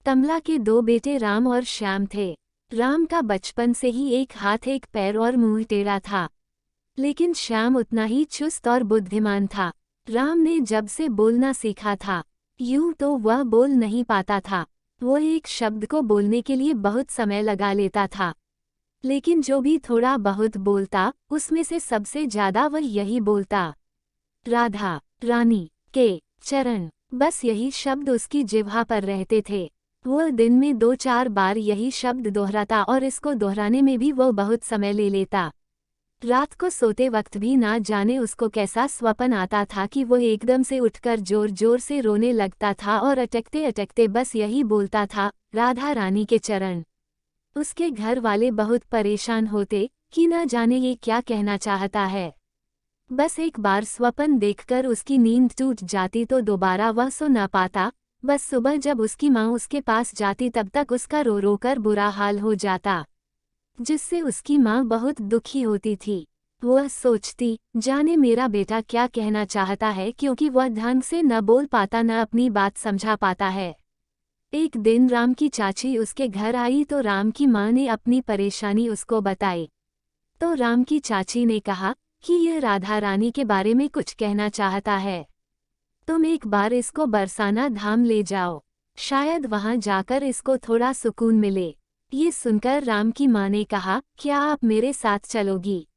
कमला के दो बेटे राम और श्याम थे। राम का बचपन से ही एक हाथ एक पैर और मुंह टेढ़ा था, लेकिन श्याम उतना ही चुस्त और बुद्धिमान था। राम ने जब से बोलना सीखा था, यूं तो वह बोल नहीं पाता था। वो एक शब्द को बोलने के लिए बहुत समय लगा लेता था, लेकिन जो भी थोड़ा बहुत बोलता उसमें से सबसे ज्यादा वह यही बोलता, राधा, रानी के चरण। बस यही शब्द उसकी जिह्वा पर रहते थे। वह दिन में 2-4 बार यही शब्द दोहराता और इसको दोहराने में भी वो बहुत समय ले लेता। रात को सोते वक्त भी ना जाने उसको कैसा स्वप्न आता था कि वो एकदम से उठकर जोर जोर से रोने लगता था और अटकते अटकते बस यही बोलता था, राधा रानी के चरण। उसके घर वाले बहुत परेशान होते कि ना जाने ये क्या कहना चाहता है। बस एक बार स्वप्न देखकर उसकी नींद टूट जाती तो दोबारा वह सो न पाता। बस सुबह जब उसकी माँ उसके पास जाती तब तक उसका रो रो कर बुरा हाल हो जाता, जिससे उसकी माँ बहुत दुखी होती थी। वह सोचती, जाने मेरा बेटा क्या कहना चाहता है, क्योंकि वह ढंग से न बोल पाता न अपनी बात समझा पाता है। एक दिन राम की चाची उसके घर आई तो राम की माँ ने अपनी परेशानी उसको बताई। तो राम की चाची ने कहा कि यह राधा रानी के बारे में कुछ कहना चाहता है। तुम एक बार इसको बरसाना धाम ले जाओ, शायद वहां जाकर इसको थोड़ा सुकून मिले। ये सुनकर राम की माँ ने कहा, क्या आप मेरे साथ चलोगी?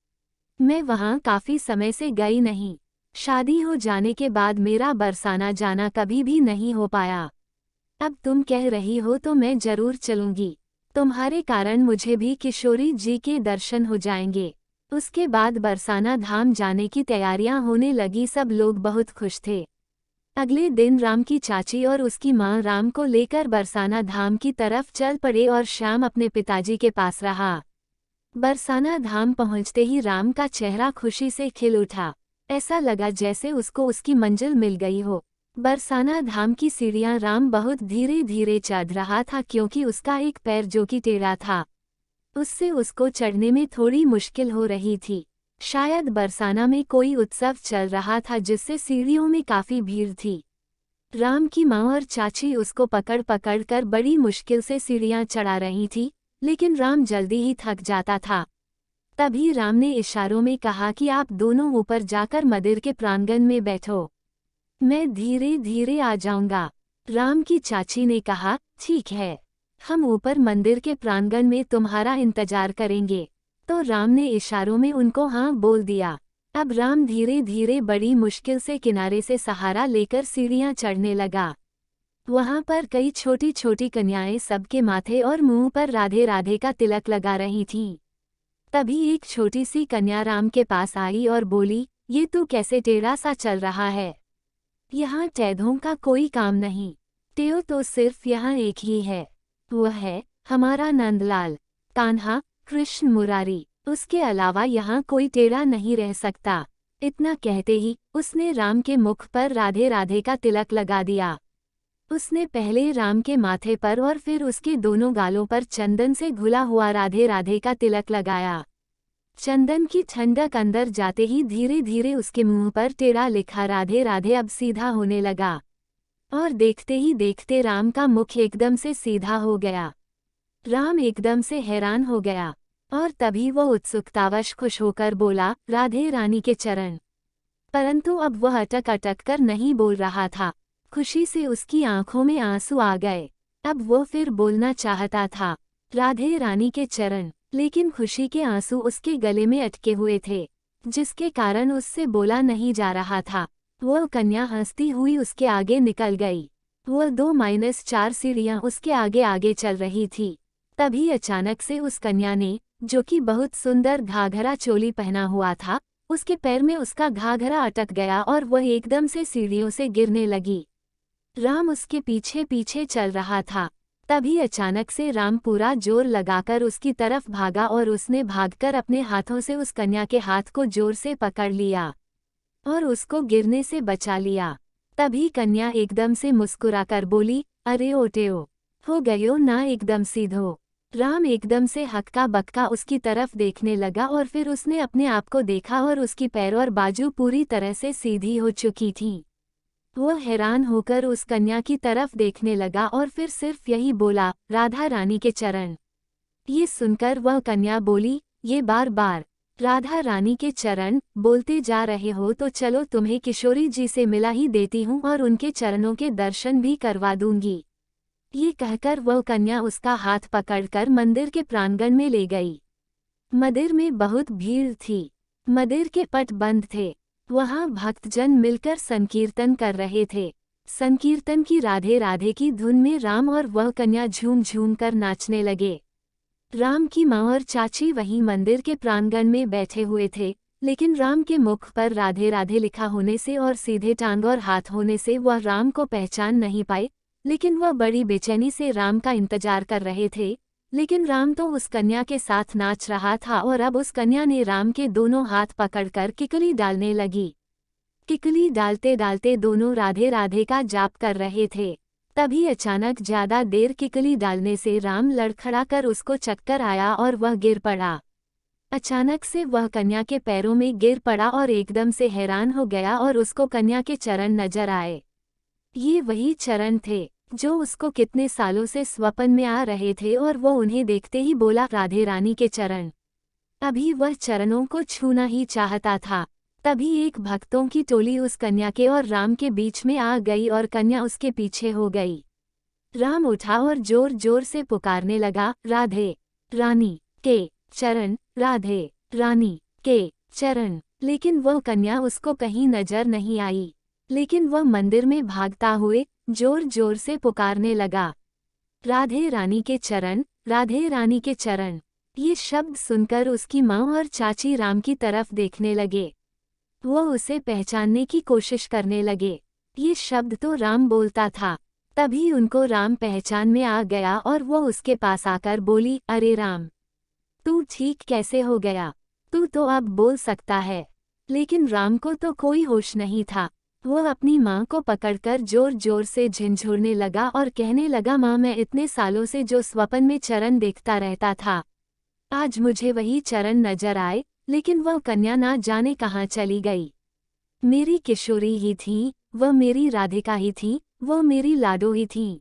मैं वहां काफी समय से गई नहीं। शादी हो जाने के बाद मेरा बरसाना जाना कभी भी नहीं हो पाया। अब तुम कह रही हो तो मैं जरूर चलूंगी। तुम्हारे कारण मुझे भी किशोरी जी के दर्शन हो जाएंगे। उसके बाद बरसाना धाम जाने की तैयारियां होने लगी। सब लोग बहुत खुश थे। अगले दिन राम की चाची और उसकी माँ राम को लेकर बरसाना धाम की तरफ चल पड़े और श्याम अपने पिताजी के पास रहा। बरसाना धाम पहुंचते ही राम का चेहरा खुशी से खिल उठा। ऐसा लगा जैसे उसको उसकी मंजिल मिल गई हो। बरसाना धाम की सीढ़ियां राम बहुत धीरे धीरे चढ़ रहा था, क्योंकि उसका एक पैर जो कि टेढ़ा था, उससे उसको चढ़ने में थोड़ी मुश्किल हो रही थी। शायद बरसाना में कोई उत्सव चल रहा था, जिससे सीढ़ियों में काफी भीड़ थी। राम की माँ और चाची उसको पकड़ पकड़ कर बड़ी मुश्किल से सीढ़ियां चढ़ा रही थी, लेकिन राम जल्दी ही थक जाता था। तभी राम ने इशारों में कहा कि आप दोनों ऊपर जाकर मंदिर के प्रांगण में बैठो, मैं धीरे धीरे आ जाऊंगा। राम की चाची ने कहा, ठीक है, हम ऊपर मंदिर के प्रांगण में तुम्हारा इंतजार करेंगे। तो राम ने इशारों में उनको हाँ बोल दिया। अब राम धीरे धीरे बड़ी मुश्किल से किनारे से सहारा लेकर सीढ़ियां चढ़ने लगा। वहां पर कई छोटी छोटी कन्याएं सबके माथे और मुंह पर राधे राधे का तिलक लगा रही थीं। तभी एक छोटी सी कन्या राम के पास आई और बोली, ये तू कैसे टेढ़ा सा चल रहा है? यहाँ टेढ़ों का कोई काम नहीं। टेढ़ तो सिर्फ यहाँ एक ही है, वह है हमारा नंदलाल, कान्हा, कृष्ण मुरारी। उसके अलावा यहाँ कोई टेढ़ा नहीं रह सकता। इतना कहते ही उसने राम के मुख पर राधे राधे का तिलक लगा दिया। उसने पहले राम के माथे पर और फिर उसके दोनों गालों पर चंदन से घुला हुआ राधे राधे का तिलक लगाया। चंदन की ठंडक अंदर जाते ही धीरे धीरे उसके मुंह पर टेढ़ा लिखा राधे राधे अब सीधा होने लगा, और देखते ही देखते राम का मुख एकदम से सीधा हो गया। राम एकदम से हैरान हो गया, और तभी वह उत्सुकतावश खुश होकर बोला, राधे रानी के चरण। परंतु अब वह अटक अटक कर नहीं बोल रहा था। खुशी से उसकी आंखों में आंसू आ गए। अब वो फिर बोलना चाहता था, राधे रानी के चरण, लेकिन खुशी के आंसू उसके गले में अटके हुए थे, जिसके कारण उससे बोला नहीं जा रहा था। वह कन्या हंसती हुई उसके आगे निकल गई। वह 2-4 सीढ़ियां उसके आगे आगे चल रही थी। तभी अचानक से उस कन्या ने, जो कि बहुत सुंदर घाघरा चोली पहना हुआ था, उसके पैर में उसका घाघरा अटक गया और वह एकदम से सीढ़ियों से गिरने लगी। राम उसके पीछे पीछे चल रहा था। तभी अचानक से राम पूरा जोर लगाकर उसकी तरफ भागा और उसने भागकर अपने हाथों से उस कन्या के हाथ को जोर से पकड़ लिया और उसको गिरने से बचा लिया। तभी कन्या एकदम से मुस्कुराकर बोली, अरे ओटेओ, हो गयो ना एकदम सीधो। राम एकदम से हक्का बक्का उसकी तरफ देखने लगा और फिर उसने अपने आप को देखा और उसकी पैर और बाजू पूरी तरह से सीधी हो चुकी थीं। वह हैरान होकर उस कन्या की तरफ देखने लगा और फिर सिर्फ यही बोला, राधा रानी के चरण। ये सुनकर वह कन्या बोली, ये बार बार राधा रानी के चरण बोलते जा रहे हो तो चलो तुम्हें किशोरी जी से मिला ही देती हूँ और उनके चरणों के दर्शन भी करवा दूंगी। ये कहकर वह कन्या उसका हाथ पकड़कर मंदिर के प्रांगण में ले गई। मंदिर में बहुत भीड़ थी। मंदिर के पट बंद थे। वहां भक्तजन मिलकर संकीर्तन कर रहे थे। संकीर्तन की राधे राधे की धुन में राम और वह कन्या झूम झूम कर नाचने लगे। राम की माँ और चाची वहीं मंदिर के प्रांगण में बैठे हुए थे, लेकिन राम के मुख पर राधे राधे लिखा होने से और सीधे टांग और हाथ होने से वह राम को पहचान नहीं पाए, लेकिन वह बड़ी बेचैनी से राम का इंतजार कर रहे थे। लेकिन राम तो उस कन्या के साथ नाच रहा था और अब उस कन्या ने राम के दोनों हाथ पकड़कर किकली डालने लगी। किकली डालते डालते दोनों राधे राधे का जाप कर रहे थे। तभी अचानक ज्यादा देर किकली डालने से राम लड़खड़ाकर उसको चक्कर आया और वह गिर पड़ा। अचानक से वह कन्या के पैरों में गिर पड़ा और एकदम से हैरान हो गया और उसको कन्या के चरण नजर आए। ये वही चरण थे जो उसको कितने सालों से स्वप्न में आ रहे थे और वो उन्हें देखते ही बोला, राधे रानी के चरण। अभी वह चरणों को छूना ही चाहता था। तभी एक भक्तों की टोली उस कन्या के और राम के बीच में आ गई और कन्या उसके पीछे हो गई। राम उठा और जोर जोर से पुकारने लगा, राधे रानी के चरण, राधे रानी के चरण। लेकिन वह कन्या उसको कहीं नजर नहीं आई। लेकिन वह मंदिर में भागता हुए जोर जोर से पुकारने लगा, राधे रानी के चरण, राधे रानी के चरण। ये शब्द सुनकर उसकी माँ और चाची राम की तरफ देखने लगे। वो उसे पहचानने की कोशिश करने लगे। ये शब्द तो राम बोलता था। तभी उनको राम पहचान में आ गया और वो उसके पास आकर बोली, अरे राम, तू ठीक कैसे हो गया? तू तो अब बोल सकता है। लेकिन राम को तो कोई होश नहीं था। वो अपनी माँ को पकड़कर जोर जोर से झिंझोरने लगा और कहने लगा, माँ, मैं इतने सालों से जो स्वप्न में चरण देखता रहता था, आज मुझे वही चरण नजर आए, लेकिन वह कन्या ना जाने कहाँ चली गई। मेरी किशोरी ही थी, वह मेरी राधिका ही थी, वह मेरी लाडो ही थी।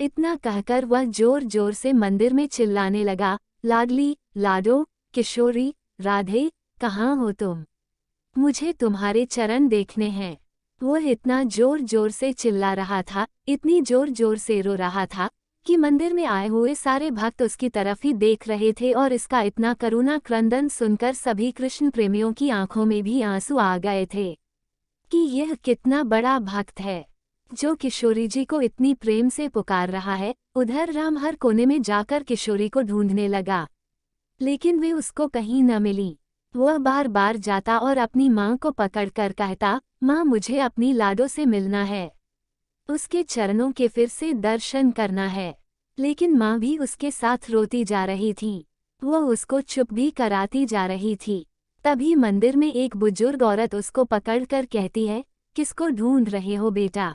इतना कहकर वह जोर जोर से मंदिर में चिल्लाने लगा, लाडली, लाडो, किशोरी, राधे, कहाँ हो तुम? मुझे तुम्हारे चरण देखने हैं। वह इतना जोर जोर से चिल्ला रहा था, इतनी जोर जोर से रो रहा था कि मंदिर में आए हुए सारे भक्त उसकी तरफ ही देख रहे थे और इसका इतना करुणा क्रंदन सुनकर सभी कृष्ण प्रेमियों की आंखों में भी आंसू आ गए थे कि यह कितना बड़ा भक्त है जो किशोरी जी को इतनी प्रेम से पुकार रहा है। उधर राम हर कोने में जाकर किशोरी को ढूंढने लगा, लेकिन वे उसको कहीं न मिली। वह बार बार जाता और अपनी माँ को पकड़कर कहता, माँ, मुझे अपनी लाडो से मिलना है, उसके चरणों के फिर से दर्शन करना है। लेकिन माँ भी उसके साथ रोती जा रही थी। वह उसको चुप भी कराती जा रही थी। तभी मंदिर में एक बुजुर्ग औरत उसको पकड़कर कहती है, किसको ढूंढ रहे हो बेटा?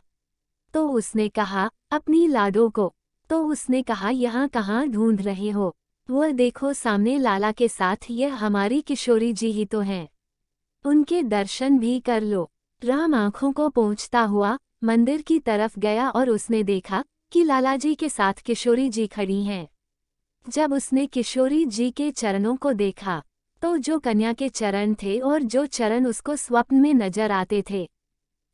तो उसने कहा, अपनी लाडो को। तो उसने कहा, यहाँ कहाँ ढूंढ रहे हो? वह देखो सामने लाला के साथ, यह हमारी किशोरी जी ही तो हैं। उनके दर्शन भी कर लो। राम आंखों को पोंछता हुआ मंदिर की तरफ गया और उसने देखा कि लालाजी के साथ किशोरी जी खड़ी हैं। जब उसने किशोरी जी के चरणों को देखा तो जो कन्या के चरण थे और जो चरण उसको स्वप्न में नजर आते थे,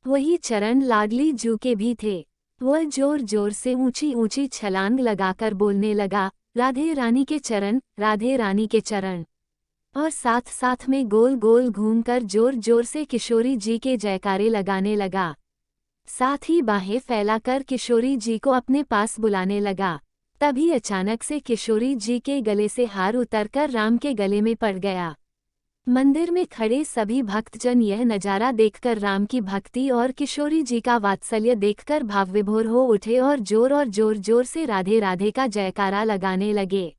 वही चरण लाडली जू के भी थे। वह जोर जोर से ऊंची ऊंची छलांग लगाकर बोलने लगा, राधे रानी के चरण, राधे रानी के चरण। और साथ साथ में गोल गोल घूमकर जोर जोर से किशोरी जी के जयकारे लगाने लगा। साथ ही बाहें फैलाकर किशोरी जी को अपने पास बुलाने लगा। तभी अचानक से किशोरी जी के गले से हार उतरकर राम के गले में पड़ गया। मंदिर में खड़े सभी भक्तजन यह नज़ारा देखकर राम की भक्ति और किशोरी जी का वात्सल्य देखकर भावविभोर हो उठे और जोर जोर से राधे राधे का जयकारा लगाने लगे।